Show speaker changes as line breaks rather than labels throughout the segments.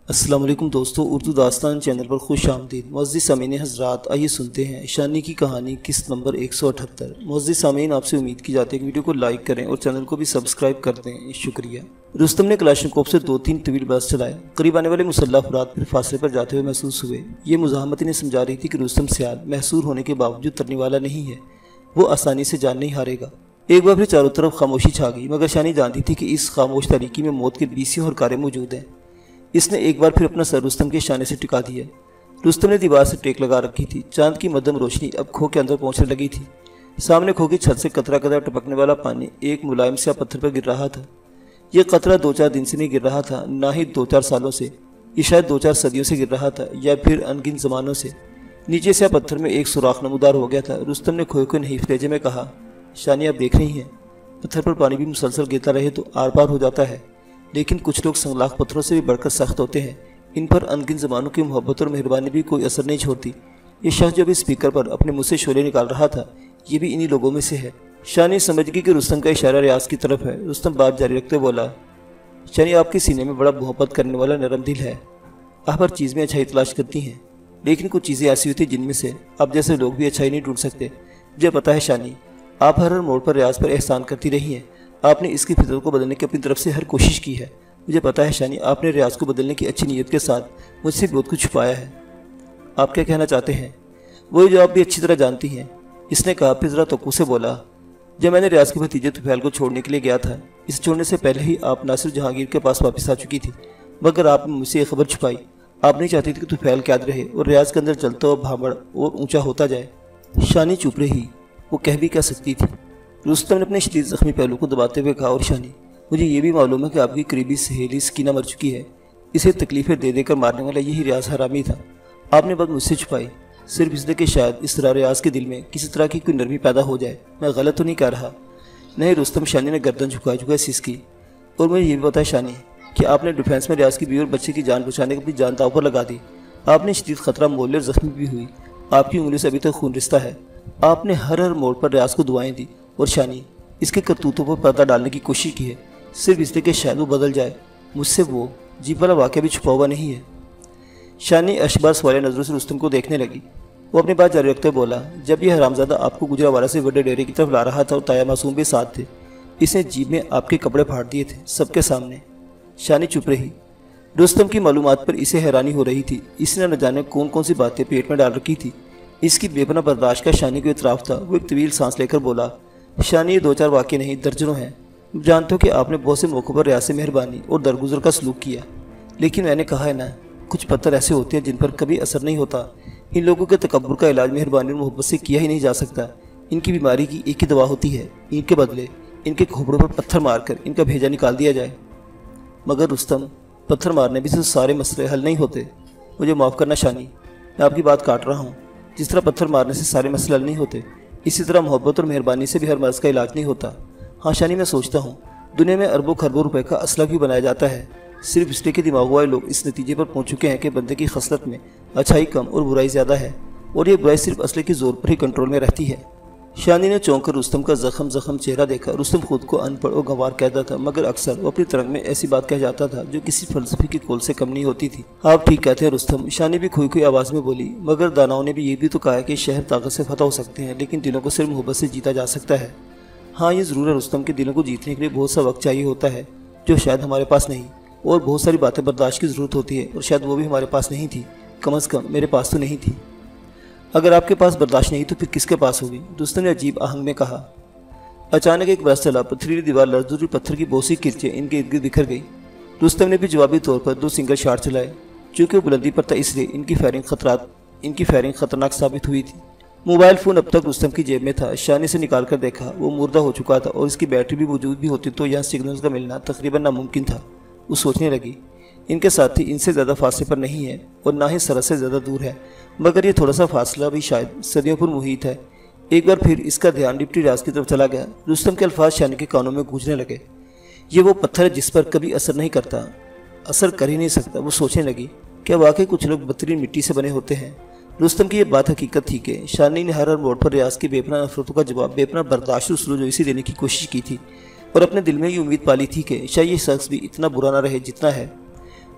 السلام علیکم دوستو، اردو داستان چینل پر خوش آمدید۔ معزز سامعین حضرات، آئیے سنتے ہیں شانی کی کہانی قسط نمبر 178۔ معزز سامعین، آپ سے امید کی جاتی ہے کہ ویڈیو کو لائک کریں اور چینل کو بھی سبسکرائب کر دیں، شکریہ۔ رستم نے کلاشنکوف سے 2-3 طویل برس چلائے۔ قریب آنے والے مسلح افراد پھر فاصلے پر جاتے ہوئے محسوس ہوئے۔ یہ مزاحمت انہیں سمجھا رہی تھی کہ رستم سیال محصور ہونے کے باوجود ترنے والا نہیں ہے، وہ آسانی سے جان نہیں ہارے گا۔ ایک بار پھر چاروں طرف خاموشی چھا گئی، مگر شانی جانتی تھی کہ اس خاموش تاریکی میں موت کے بیسیوں اور کاریں موجود ہیں۔ اس نے ایک بار پھر اپنا سر رستم کے شانے سے ٹکا دیا۔ رستم نے دیوار سے ٹیک لگا رکھی تھی۔ چاند کی مدھم روشنی اب کھو کے اندر پہنچنے لگی تھی۔ سامنے کھو کی چھت سے قطرہ قطرہ ٹپکنے والا پانی ایک ملائم سیاہ پتھر پر گر رہا تھا۔ یہ قطرہ 2-4 دن سے نہیں گر رہا تھا، نہ ہی 2-4 سالوں سے، یہ شاید 2-4 صدیوں سے گر رہا تھا، یا پھر انگن زمانوں سے۔ نیچے سیاہ پتھر میں ایک سوراخ نمودار ہو گیا تھا۔ رستم نے کھوئے کو نحیف لہجے میں کہا، شانی آپ دیکھ رہی ہیں، پتھر پر پانی بھی مسلسل گرتا رہے تو آر پار ہو جاتا ہے، لیکن کچھ لوگ سنگلاخ پتھروں سے بھی بڑھ کر سخت ہوتے ہیں، ان پر انگن زمانوں کی محبت اور مہربانی بھی کوئی اثر نہیں چھوڑتی۔ یہ شخص جو بھی اسپیکر پر اپنے منہ سے شعلے نکال رہا تھا، یہ بھی انہی لوگوں میں سے ہے۔ شانی سمجھ گئی کہ رستم کا اشارہ ریاض کی طرف ہے۔ رستم بات جاری رکھتے بولا، شانی آپ کے سینے میں بڑا محبت کرنے والا نرم دل ہے، آپ ہر چیز میں اچھائی تلاش کرتی ہیں، لیکن کچھ چیزیں ایسی ہوتی ہیں جن میں سے آپ جیسے لوگ بھی اچھائی نہیں ڈھونڈ سکتے۔ مجھے پتا ہے شانی، آپ ہر موڑ پر ریاض پر احسان کرتی رہی ہیں، آپ نے اس کی فطرت کو بدلنے کی اپنی طرف سے ہر کوشش کی ہے۔ مجھے پتا ہے شانی، آپ نے ریاض کو بدلنے کی اچھی نیت کے ساتھ مجھ سے بہت کچھ چھپایا ہے۔ آپ کیا کہنا چاہتے ہیں؟ وہی جو آپ بھی اچھی طرح جانتی ہیں، اس نے کہا، پھر ذرا توقع سے بولا، جب میں نے ریاض کے بھتیجے طفیل کو چھوڑنے کے لیے گیا تھا، اسے چھوڑنے سے پہلے ہی آپ ناصر جہانگیر کے پاس واپس آ چکی تھی، مگر آپ نے مجھ سے یہ خبر چھپائی۔ آپ نہیں چاہتی تھی کہ طفیل قید رہے اور ریاض کے اندر چلتا ہوا بھامڑ اور اونچا ہوتا جائے۔ شانی چپ رہی، وہ کہہ بھی کیا سکتی تھی۔ رستم نے اپنے شدید زخمی پہلو کو دباتے ہوئے کہا، اور شانی، مجھے یہ بھی معلوم ہے کہ آپ کی قریبی سہیلی سکینہ مر چکی ہے، اسے تکلیفیں دے دے کر مارنے والا یہی ریاض حرامی تھا۔ آپ نے بات مجھ سے چھپائی، صرف اس لیے کہ شاید اس طرح ریاض کے دل میں کسی طرح کی کوئی نرمی پیدا ہو جائے۔ میں غلط تو نہیں کہہ رہا؟ نہیں رستم، شانی نے گردن جھکائے سسکی، اور مجھے یہ بھی پتا ہے شانی کہ آپ نے ڈیفینس میں ریاض کی بیوی اور بچے کی جان بچانے کی اپنی جان داؤ پر لگا دی۔ آپ نے شدید خطرہ مول لیا اور زخمی بھی ہوئی، آپ کی انگلیوں سے ابھی تک خون رستہ ہے۔ آپ نے ہر موڑ پر ریاض کو دعائیں دی، اور شانی اس کے کرتوتوں پر پردہ ڈالنے کی کوشش کی ہے، صرف اس لیے کہ شاید وہ بدل جائے۔ مجھ سے وہ جیپ والا واقعہ بھی چھپا ہوا نہیں ہے۔ شانی اشبار سوالیہ نظروں سے رستم کو دیکھنے لگی۔ وہ اپنی بات جاری رکھتے بولا، جب یہ حرامزادہ آپ کو گجرانوالہ سے بڑے ڈیرے کی طرف لا رہا تھا اور تایا معصوم بھی ساتھ تھے، اس نے جیب میں آپ کے کپڑے پھاڑ دیے تھے، سب کے سامنے۔ شانی چپ رہی۔ رستم کی معلومات پر اسے حیرانی ہو رہی تھی۔ اس نے نہ جانے کون کون سی باتیں پیٹ میں ڈال رکھی تھی۔ اس کی بے پناہ برداشت کا شانی کو اعتراف تھا۔ وہ ایک طویل سانس لے کر بولا، شانی، یہ 2-4 واقعے نہیں، درجنوں ہیں۔ جانتے ہو کہ آپ نے بہت سے موقعوں پر ریاض سے مہربانی اور درگزر کا سلوک کیا، لیکن میں نے کہا ہے نا، کچھ پتھر ایسے ہوتے ہیں جن پر کبھی اثر نہیں ہوتا۔ ان لوگوں کے تکبر کا علاج مہربانی اور محبت سے کیا ہی نہیں جا سکتا۔ ان کی بیماری کی ایک ہی دوا ہوتی ہے، ان کے بدلے ان کے کھوپڑوں پر پتھر مار کر ان کا بھیجا نکال دیا جائے۔ مگر رستم، پتھر مارنے بھی سے سارے مسئلے حل نہیں ہوتے۔ مجھے معاف کرنا شانی، میں آپ کی بات کاٹ رہا ہوں۔ جس طرح پتھر مارنے سے سارے مسئلے حل نہیں ہوتے، اسی طرح محبت اور مہربانی سے بھی ہر مرض کا علاج نہیں ہوتا۔ ہاں شانی، میں سوچتا ہوں دنیا میں اربوں خربوں روپے کا اسلحہ کیوں بنایا جاتا ہے؟ صرف اس لیے کہ دماغ والے لوگ اس نتیجے پر پہنچ چکے ہیں کہ بندے کی خصلت میں اچھائی کم اور برائی زیادہ ہے، اور یہ برائی صرف اسلحے کے زور پر ہی کنٹرول میں رہتی ہے۔ شانی نے چونک کر رستم کا زخم چہرہ دیکھا۔ رستم خود کو ان پڑھ اور گنوار کہتا تھا، مگر اکثر وہ اپنی ترنگ میں ایسی بات کہہ جاتا تھا جو کسی فلسفی کی کول سے کم نہیں ہوتی تھی۔ آپ ٹھیک کہتے ہیں رستم، شانی بھی کھوئی آواز میں بولی، مگر داناؤں نے بھی یہ بھی تو کہا ہے کہ شہر طاقت سے فتح ہو سکتے ہیں، لیکن دلوں کو صرف محبت سے جیتا جا سکتا ہے۔ ہاں یہ ضرور ہے رستم، کے دلوں کو جیتنے کے لیے بہت سا وقت چاہیے ہوتا ہے، جو شاید ہمارے پاس نہیں، اور بہت ساری باتیں برداشت کی ضرورت ہوتی ہے، اور شاید وہ بھی ہمارے پاس نہیں تھی، کم از کم میرے پاس تو نہیں تھی۔ اگر آپ کے پاس برداشت نہیں تو پھر کس کے پاس ہوگی؟ رستم نے عجیب آہنگ میں کہا۔ اچانک ایک برس چلا، پتھریلی دیوار لرز اور پتھر کی بہت سی کرچیں ان کے ارد گرد بکھر گئی۔ رستم نے بھی جوابی طور پر 2 سنگل شاٹ چلائے، چونکہ وہ بلندی پر تھا اس لیے ان کی فائرنگ خطرناک ثابت ہوئی تھی۔ موبائل فون اب تک رستم کی جیب میں تھا۔ شانی سے نکال کر دیکھا، وہ مردہ ہو چکا تھا، اور اس کی بیٹری بھی موجود بھی ہوتی تو یہاں سگنلز کا ملنا تقریباً ناممکن تھا۔ وہ سوچنے لگی، ان کے ساتھی ان سے زیادہ فاصلے پر نہیں ہے، اور نہ ہی سرحد سے زیادہ دور ہے، مگر یہ تھوڑا سا فاصلہ بھی شاید صدیوں پر محیط ہے۔ ایک بار پھر اس کا دھیان ڈپٹی ریاض کی طرف چلا گیا۔ رستم کے الفاظ شانی کے کانوں میں گونجنے لگے، یہ وہ پتھر ہے جس پر کبھی اثر نہیں کرتا، اثر کر ہی نہیں سکتا۔ وہ سوچنے لگی، کیا واقعی کچھ لوگ بدترین مٹی سے بنے ہوتے ہیں؟ رستم کی یہ بات حقیقت تھی کہ شانی نے ہر موڑ پر ریاض کی بے پناہ نفرتوں کا جواب بے پناہ برداشت اور سلوجوئی دینے کی کوشش کی تھی، اور اپنے دل میں یہ امید پالی تھی کہ شاید یہ شخص بھی اتنا برا نہ رہے جتنا ہے۔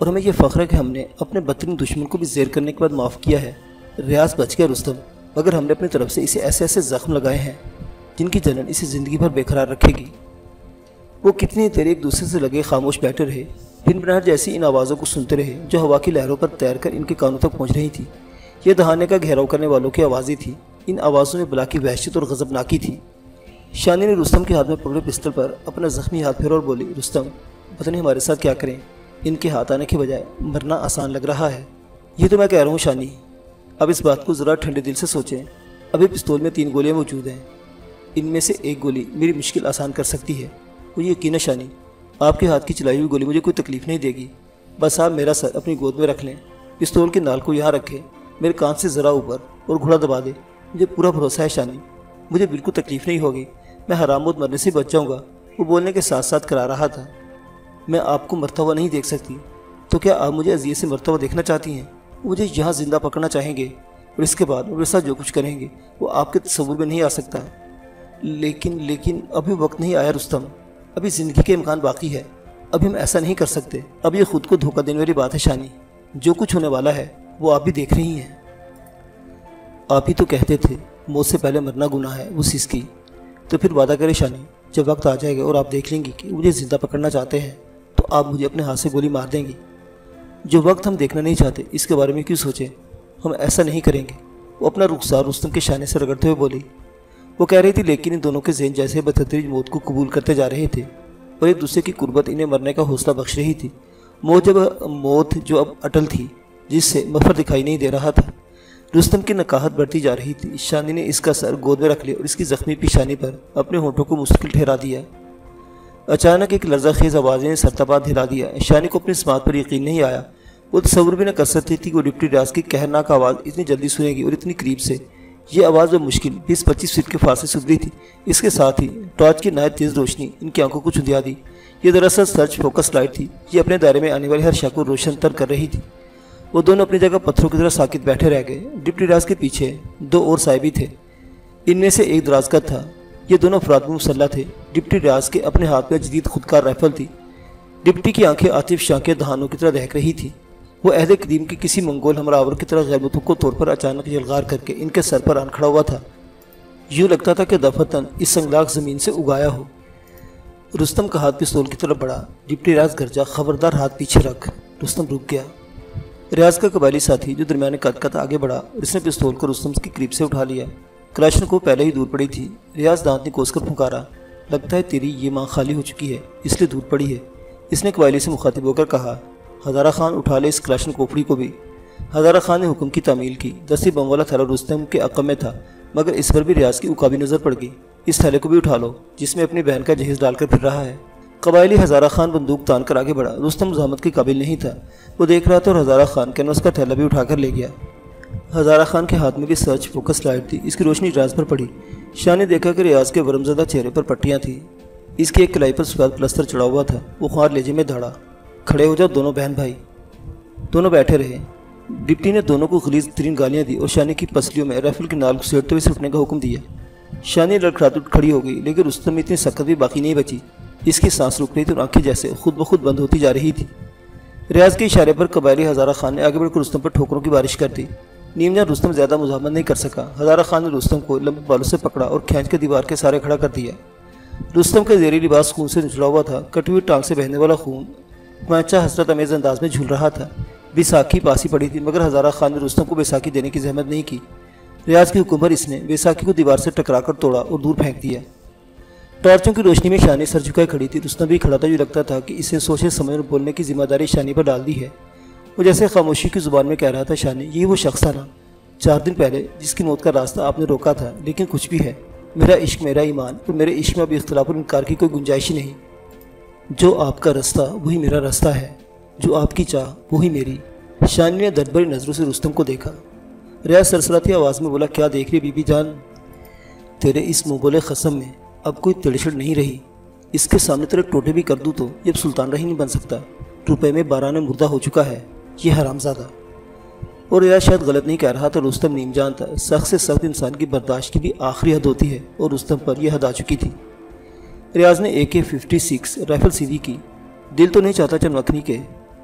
اور ہمیں یہ فخر ہے کہ ہم نے اپنے بدترین دشمن کو بھی زیر کرنے کے بعد معاف کیا ہے۔ ریاض بچ گیا رستم، مگر ہم نے اپنی طرف سے اسے ایسے ایسے زخم لگائے ہیں جن کی جلن اسے زندگی بھر بے قرار رکھے گی۔ وہ کتنی دیر ایک دوسرے سے لگے خاموش بیٹھے رہے، بن بناٹ جیسی ان آوازوں کو سنتے رہے جو ہوا کی لہروں پر تیر کر ان کے کانوں تک پہنچ رہی تھی۔ یہ دہانے کا گھیراؤ کرنے والوں کی آوازیں تھیں۔ ان آوازوں میں بلا کی وحشت اور غضبناکی تھی۔ شانی نے رستم کے ہاتھ میں پکڑے پسٹل پر اپنا زخمی ہاتھ پھیرا اور بولی، رستم، پتہ نہیں ہمارے ساتھ کیا کریں، ان کے ہاتھ آنے کے بجائے مرنا آسان لگ رہا ہے۔ یہ تو میں کہہ رہا ہوں شانی، اب اس بات کو ذرا ٹھنڈے دل سے سوچیں۔ ابھی پستول میں 3 گولیاں موجود ہیں، ان میں سے ایک گولی میری مشکل آسان کر سکتی ہے۔ وہ یقین ہے شانی، آپ کے ہاتھ کی چلائی ہوئی گولی مجھے کوئی تکلیف نہیں دے گی۔ بس آپ میرا سر اپنی گود میں رکھ لیں، پستول کے نال کو یہاں رکھیں، میرے کان سے ذرا اوپر اور گھوڑا دبا دیں۔ مجھے پورا بھروسہ ہے شانی، مجھے بالکل تکلیف نہیں ہوگی، میں حرام موت مرنے سے بچ جاؤں گا۔ وہ بولنے کے ساتھ ساتھ کرا رہا تھا، میں آپ کو مرتا ہوا نہیں دیکھ سکتی، تو کیا آپ مجھے اذیت سے مرتا ہوا دیکھنا چاہتی ہیں؟ مجھے یہاں زندہ پکڑنا چاہیں گے اور اس کے بعد میرے ساتھ جو کچھ کریں گے وہ آپ کے تصور میں نہیں آ سکتا۔ لیکن ابھی وقت نہیں آیا رستم، ابھی زندگی کے امکان باقی ہے، ابھی ہم ایسا نہیں کر سکتے۔ اب یہ خود کو دھوکہ دینے والی بات ہے شانی، جو کچھ ہونے والا ہے وہ آپ بھی دیکھ رہی ہیں۔ آپ ہی تو کہتے تھے موت سے پہلے مرنا گناہ ہے، وہ سسکی۔ تو پھر وعدہ کرے شانی، جب وقت آ جائے گا اور آپ دیکھ لیں گی کہ مجھے زندہ پکڑنا چاہتے ہیں تو آپ مجھے اپنے ہاتھ سے گولی مار دیں گی۔ جو وقت ہم دیکھنا نہیں چاہتے اس کے بارے میں کیوں سوچیں، ہم ایسا نہیں کریں گے۔ وہ اپنا رخسار رستم کے شانے سے رگڑتے ہوئے بولی۔ وہ کہہ رہی تھی لیکن ان دونوں کے ذہن جیسے بتدریج موت کو قبول کرتے جا رہے تھے اور ایک دوسرے کی قربت انہیں مرنے کا حوصلہ بخش رہی تھی۔ موت جو اب اٹل تھی، جس سے مفر دکھائی نہیں دے رہا تھا۔ رستم کی نکاہت بڑھتی جا رہی تھی۔ شانی نے اس کا سر گود میں رکھ لیا اور اس کی زخمی پیشانی پر اپنے ہونٹوں کو مستقل ٹھہرا دیا۔ اچانک ایک لرزہ خیز آواز نے سرتبات ہلا دیا۔ شانی کو اپنی سماعت پر یقین نہیں آیا، وہ تصور بھی نہ کر سکتی تھی کہ وہ ڈپٹی ریاض کی قہرناک آواز اتنی جلدی سنے گی اور اتنی قریب سے۔ یہ آواز بمشکل 20-25 فٹ کے فاصلے سے گزری تھی۔ اس کے ساتھ ہی ٹارچ کی نہایت تیز روشنی ان کی آنکھوں کو چندیا دی۔ یہ دراصل سرچ فوکس لائٹ تھی، یہ اپنے دائرے میں آنے والی ہر شے کو روشن تر کر رہی تھی۔ وہ دونوں اپنی جگہ پتھروں کی طرح ساکت بیٹھے رہ گئے۔ ڈپٹی ریاض کے پیچھے 2 اور صاحبی تھے، ان میں سے ایک دراز قد تھا۔ یہ دونوں افراد بھی مسلح تھے۔ ڈپٹی ریاض کے اپنے ہاتھ میں جدید خودکار رائفل تھی۔ ڈپٹی کی آنکھیں آتش شاں کے دہانوں کی طرح دہک رہی تھیں۔ وہ عہد قدیم کے کسی منگول ہمراور کی طرح غیر متوقع طور پر اچانک یلغار کر کے ان کے سر پر آن کھڑا ہوا تھا۔ یوں لگتا تھا کہ دفعتاً اس سنگلاخ زمین سے اگایا ہو۔ رستم کا ہاتھ پستول کی طرف بڑھا۔ ڈپٹی ریاض گرجا، خبردار ہاتھ پیچھے رکھ۔ رستم رک گیا۔ ریاض کا قبائلی ساتھی جو درمیانے قد آگے بڑھا اور اس نے پستول کو رستم کی قریب سے اٹھا لیا۔ کلاشن کو پہلے ہی دور پڑی تھی۔ ریاض دانت نے کوس کر پھنکارا، لگتا ہے تیری یہ ماں خالی ہو چکی ہے، اس لیے دور پڑی ہے۔ اس نے قبائلی سے مخاطب ہو کر کہا، ہزارہ خان اٹھا لے اس کلاشن کوپڑی کو بھی۔ ہزارہ خان نے حکم کی تعمیل کی۔ دستی بم والا تھیلا رستم کے عقب میں تھا، مگر اس پر بھی ریاض کی اکابی نظر پڑ گئی۔ اس تھیلے کو بھی اٹھا لو جس میں اپنی بہن کا جہیز ڈال کر پھر رہا ہے۔ قبائلی ہزارہ خان بندوق تان کر آگے بڑھا۔ رستم مزاحمت کے قابل نہیں تھا، وہ دیکھ رہا تھا اور ہزارہ خان کینوس کا تھیلا بھی اٹھا کر لے گیا۔ ہزارہ خان کے ہاتھ میں بھی سرچ فوکس لائٹ تھی، اس کی روشنی ریاض پر پڑی۔ شاہ نے دیکھا کہ ریاض کے ورم زدہ چہرے پر پٹیاں تھیں، اس کی ایک کلائی پر سفید پلستر چڑھا ہوا تھا۔ وہ خوار لہجے میں دھاڑا، کھڑے ہو جاؤ دونوں بہن بھائی۔ دونوں بیٹھے رہے۔ ڈپٹی نے دونوں کو غلیظ ترین گالیاں دی اور شانی کی پسلیوں میں رائفل کی نال گھسیٹتے ہوئے اٹھنے کا حکم دیا۔ شانی لڑکھڑاتی کھڑی ہو گئی، لیکن رستم میں اتنی سخت بھی باقی نہیں بچی۔ اس کی سانس رک رہی تھی اور آنکھیں جیسے خود بخود بند ہوتی جا رہی تھی۔ ریاض کے اشارے پر قبائلی ہزارہ خان نے آگے بڑھ کر رستم پر ٹھوکروں کی بارش کر دی۔ نیم جان رستم زیادہ مزاحمت نہیں کر سکا۔ ہزارہ خان نے رستم کو لمبے بالوں سے پکڑا اور کھینچ کے دیوار کے سارے کھڑا کر دیا۔ رستم کا زیریں لباس خون سے نچڑا ہوا تھا، کٹی ہوئی ٹانگ سے بہنے والا خون کوئنچہ حسرت امیز انداز میں جھول رہا تھا۔ بیساکھی پاسی پڑی تھی، مگر ہزارہ خان نے رستم کو بیساکھی دینے کی زحمت نہیں کی۔ ریاض کے حکم پر اس نے بیساکھی کو دیوار سے ٹکرا کر توڑا اور دور پھینک دیا۔ ٹارچوں کی روشنی میں شانی سر جھکائے کھڑی تھی۔ رستم بھی کھڑا تھا، جو لگتا تھا کہ اسے سوچے سمجھ اور بولنے کی ذمہ داری شانی پر ڈال دی ہے۔ وہ جیسے خاموشی کی زبان میں کہہ رہا تھا، شانی یہی وہ شخص تھا نا 4 دن پہلے جس کی موت کا راستہ آپ نے روکا تھا، لیکن کچھ بھی ہے، میرا عشق میرا ایمان، اور میرے عشق میں اب اختلاف اور انکار کی کوئی گنجائش ہی نہیں۔ جو آپ کا راستہ وہی میرا راستہ ہے، جو آپ کی چاہ وہی میری۔ شانی نے درد بھری نظروں سے رستم کو دیکھا۔ ریاض سرسراتی آواز میں بولا، کیا دیکھ رہی بی بی جان؟ تیرے اس منہ بولے قسم میں اب کوئی تڑچھڑ نہیں رہی۔ اس کے سامنے تیرے ٹوٹے بھی کر دوں تو یہ اب سلطان رہی نہیں بن سکتا۔ روپے میں 12 مردہ ہو چکا ہے یہ حرامزادہ۔ اور ریاض شاید غلط نہیں کہہ رہا تھا، رستم نیم جان تھا۔ سخت سے سخت انسان کی برداشت کی بھی آخری حد ہوتی ہے، اور رستم پر یہ حد آ چکی تھی۔ ریاض نے AK-56 رائفل سیدھی کی۔ دل تو نہیں چاہتا چند مکھنی کے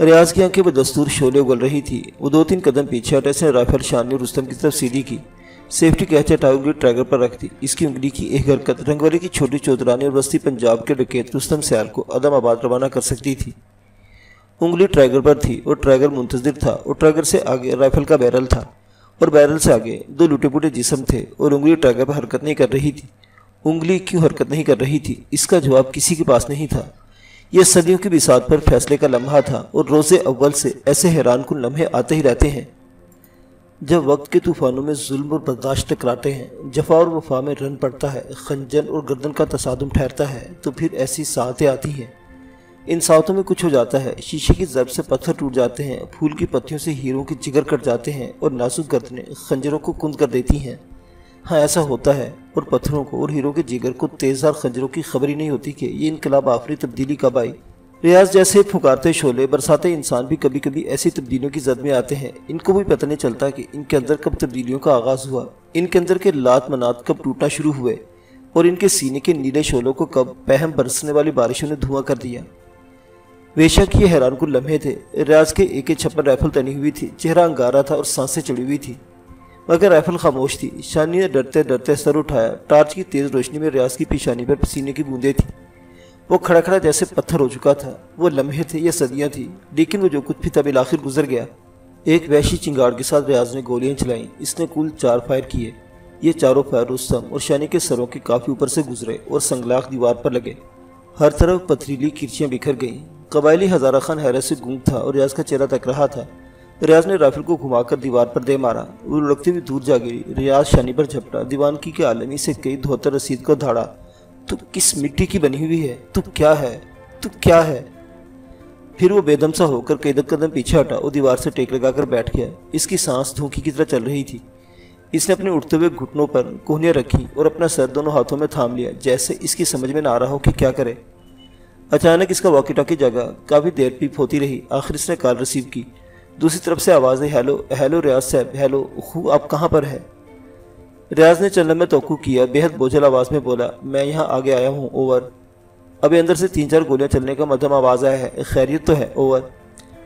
ریاض کی آنکھیں بدستور شعلے اگل رہی تھی۔ وہ 2-3 قدم پیچھے ہٹا، اس نے رائفل شانی اور رستم کی طرف سیدھی کی، سیفٹی کیچ ہٹا انگلی ٹریگر پر رکھ دی۔ اس کی انگلی کی ایک حرکت رنگولی کی چھوٹی چودرانی اور وسطی پنجاب کے ڈکیت رستم سیال کو عدم آباد روانہ کر سکتی تھی۔ انگلی ٹریگر پر تھی اور ٹریگر منتظر تھا، اور ٹریگر سے آگے رائفل کا بیرل تھا، اور بیرل سے آگے 2 لوٹے پوٹے جسم تھے، اور انگلی ٹریگر پر حرکت نہیں کر رہی تھی۔ انگلی کیوں حرکت نہیں کر رہی تھی؟ اس کا جواب کسی کے پاس نہیں تھا۔ یہ صدیوں کی بساط پر فیصلے کا لمحہ تھا، اور روز اول سے ایسے حیران کن لمحے آتے ہی رہتے ہیں۔ جب وقت کے طوفانوں میں ظلم اور برداشت ٹکراتے ہیں، جفا اور وفا میں رن پڑتا ہے، خنجر اور گردن کا تصادم ٹھہرتا ہے، تو پھر ایسی ساعتیں آتی ہیں۔ ان ساعتوں میں کچھ ہو جاتا ہے، شیشے کی ضرب سے پتھر ٹوٹ جاتے ہیں، پھول کی پتیوں سے ہیروں کے جگر کٹ جاتے ہیں، اور نازک گردنیں خنجروں کو کند کر دیتی ہیں۔ ہاں ایسا ہوتا ہے، اور پتھروں کو اور ہیروں کے جگر کو تیزدار خنجروں کی خبر ہی نہیں ہوتی کہ یہ انقلاب آفری تبدیلی کب آئی۔ ریاض جیسے پھکارتے شعلے برساتے انسان بھی کبھی کبھی ایسی تبدیلیوں کی زد میں آتے ہیں، ان کو بھی پتہ نہیں چلتا کہ ان کے اندر کب تبدیلیوں کا آغاز ہوا، ان کے اندر کے لات منات کب ٹوٹنا شروع ہوئے، اور ان کے سینے کے نیلے شعلوں کو کب پہم برسنے والی بارشوں نے دھواں کر دیا۔ بے شک یہ حیران کن لمحے تھے۔ ریاض کے AK-56 رائفل تنی ہوئی تھی، چہرہ انگارا تھا اور سانسیں چڑھی ہوئی تھی، مگر رائفل خاموش تھی۔ شانی نے ڈرتے ڈرتے سر اٹھایا، ٹارچ کی تیز روشنی میں ریاض کی پیشانی پر پسینے کی بوندیں تھیں۔ وہ کھڑا کھڑا جیسے پتھر ہو چکا تھا۔ وہ لمحے تھے یا صدیاں تھیں، لیکن وہ جو کچھ بھی تھا بالآخر گزر گیا۔ ایک وحشی چنگاڑ کے ساتھ ریاض نے گولیاں چلائیں۔ اس نے کل 4 فائر کیے۔ یہ چاروں فائر رستم اور شانی کے سروں کے کافی اوپر سے گزرے اور سنگلاخ دیوار پر لگے۔ ہر طرف پتھریلی کرچیاں بکھر گئیں۔ قبائلی ہزارہ خان حیرت سے گونگ تھا اور ریاض کا چہرہ تک رہا تھا۔ ریاض نے رائفل کو گھما کر دیوار پر دے مارا، وہ لڑکتے ہوئے دور جا گری۔ ریاض شانی پر جھپٹا، دیوانگی کے عالمی سے کئی دھوتر رسید کو دھاڑا۔ تو کس مٹی کی بنی ہوئی ہے؟ تو کیا ہے؟ تو کیا ہے؟ پھر وہ بے دم سا ہو کر کئی قدم پیچھے ہٹا اور دیوار سے ٹیک لگا کر بیٹھ گیا۔ اس کی سانس دھوکی کی طرح چل رہی تھی۔ اس نے اپنے اٹھتے ہوئے گھٹنوں پر کوہنیاں رکھی اور اپنا سر دونوں ہاتھوں میں تھام لیا، جیسے اس کی سمجھ میں نہ آ رہا ہو کہ کیا کرے۔ اچانک اس کا واکی ٹاکی جگہ، کافی دیر پیپ ہوتی رہی۔ آخر اس نے کال ریسیو کی۔ دوسری طرف سے آواز ہے، ہیلو ہیلو ریاض صاحب، ہیلو خو، آپ کہاں پر ہے؟ ریاض نے چند لمحے توقع کیا، بے حد بوجھل آواز میں بولا، میں یہاں آگے آیا ہوں، اوور۔ ابھی اندر سے 3-4 گولیاں چلنے کا مدھم آواز آیا ہے، خیریت تو ہے، اوور۔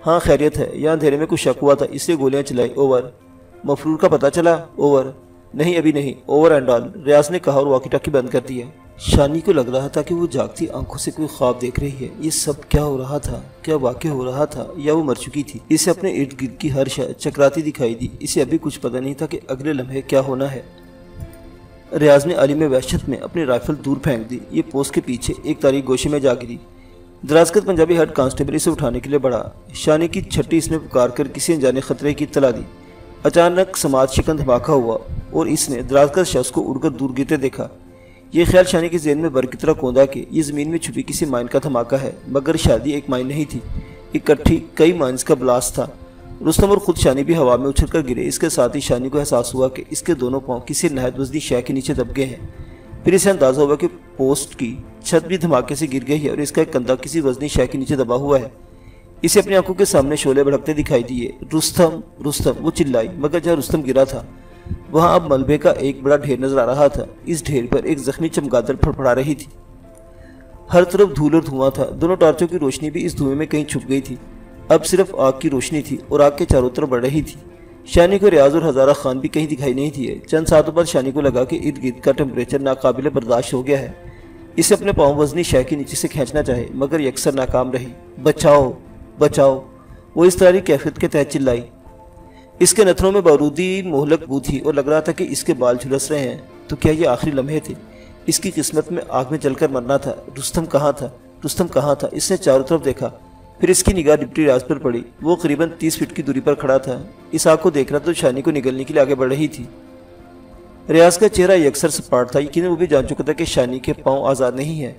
ہاں خیریت ہے، یہاں اندھیرے میں کچھ شک ہوا تھا اس لیے گولیاں چلائی، اوور۔ مفرور کا پتہ چلا، اوور۔ نہیں ابھی نہیں، اوور اینڈ آل، ریاض نے کہا اور واکی ٹاکی بند کر دیا۔ شانی کو لگ رہا تھا کہ وہ جاگتی آنکھوں سے کوئی خواب دیکھ رہی ہے۔ یہ سب کیا ہو رہا تھا؟ کیا واقع ہو رہا تھا، یا وہ مر چکی تھی؟ اسے اپنے ارد گرد کی ہر شے چکراتی دکھائی دی۔ اسے ابھی کچھ پتہ نہیں تھا کہ اگلے لمحے کیا ہونا ہے۔ ریاض نے عالم وحشت میں اپنی رائفل دور پھینک دی۔ یہ پوسٹ کے پیچھے ایک تاریک گوشے میں جا گری۔ درازقد پنجابی ہیڈ کانسٹیبل اسے اٹھانے کے لیے بڑھا۔ شانی کی چھٹی اس نے پکار کر کسی انجانے خطرے کی اطلاع دی۔ اچانک سماعت شکن دھماکہ ہوا اور اس نے درازقد شخص کو اڑ کر دور گرتے دیکھا۔ یہ خیال شانی کے ذہن میں برق کی طرح کوندا کہ یہ زمین میں چھپی کسی مائن کا دھماکہ ہے، مگر شاید ایک مائن نہیں تھی، اکٹھی کئی مائنز کا بلاسٹ تھا۔ رستم اور خود شانی بھی ہوا میں اچھل کر گرے۔ اس کے ساتھ ہی شانی کو احساس ہوا کہ اس کے دونوں پاؤں کسی نہایت وزنی شے کے نیچے دب گئے ہیں۔ پھر اسے اندازہ ہوا کہ پوسٹ کی چھت بھی دھماکے سے گر گئی ہے اور اس کا ایک کندھا کسی وزنی شے کے نیچے دبا ہوا ہے۔ اسے اپنی آنکھوں کے سامنے شعلے بھڑکتے دکھائی دیے۔ رستم رستم، وہ چلائی، مگر جہاں رستم گرا تھا وہاں اب ملبے کا ایک بڑا ڈھیر نظر آ رہا تھا۔ اس ڈھیر پر ایک زخمی چمگادڑ پھڑپڑا رہی تھی۔ ہر طرف دھول اور دھواں تھا۔ دونوں ٹارچوں کی روشنی بھی اس دھوئیں میں کہیں چھپ گئی تھی۔ اب صرف آگ کی روشنی تھی اور آگ کے چاروں طرف بڑھ رہی تھی۔ شانی کو ریاض اور ہزارہ خان بھی کہیں دکھائی نہیں دیے۔ چند ساعتوں بعد شانی کو لگا کہ ارد گرد کا ٹمپریچر ناقابل برداشت ہو گیا ہے۔ اسے اپنے پاؤں وزنی شے کے نیچے سے کھینچنا چاہے، مگر یہ اکثر ناکام رہی۔ بچاؤ بچاؤ، وہ اس طرح کیفیت کے تحت چلائی۔ اس کے نتنوں میں بارودی مہلک بو تھی اور لگ رہا تھا کہ اس کے بال جھلس رہے ہیں۔ تو کیا یہ آخری لمحے تھے؟ اس کی قسمت میں آگ میں جل کر مرنا تھا۔ رستم کہاں تھا؟ رستم کہاں تھا؟ اس نے چاروں طرف دیکھا، پھر اس کی نگاہ ڈپٹی ریاض پر پڑی۔ وہ قریباً 30 فٹ کی دوری پر کھڑا تھا۔ اس آگ کو دیکھ رہا تو شانی کو نگلنے کے لیے آگے بڑھ رہی تھی۔ ریاض کا چہرہ یکسر سپاٹ تھا، یقیناً وہ بھی جان چکا تھا کہ شانی کے پاؤں آزاد نہیں ہیں۔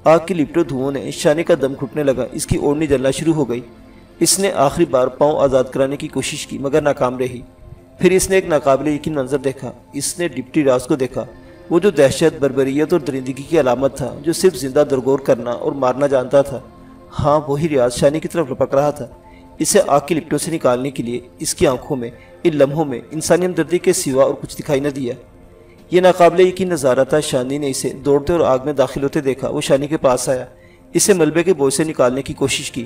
آگ کی لپٹوں دھوؤں نے شانی کا دم گھٹنے لگا، اس کی اوڑھنی جلنا شروع ہو گئی۔ اس نے آخری بار پاؤں آزاد کرانے کی کوشش کی، مگر ناکام رہی۔ پھر اس نے ایک ناقابل یقین منظر دیکھا۔ اس نے ڈپٹی ریاض کو دیکھا، وہ جو دہشت، بربریت اور درندگی کی علامت تھا، جو صرف زندہ درگور کرنا اور مارنا جانتا تھا۔ ہاں وہی ریاض شانی کی طرف لپک رہا تھا۔ اسے آگ کی لپٹوں سے نکالنے کے لیے اس کی آنکھوں میں ان لمحوں میں انسانی ہمدردی کے سوا اور کچھ دکھائی نہ دیا۔ یہ ناقابل یقین نظارہ تھا۔ شانی نے اسے دوڑتے اور آگ میں داخل ہوتے دیکھا۔ وہ شانی کے پاس آیا، اسے ملبے کے بوجھ سے نکالنے کی کوشش کی،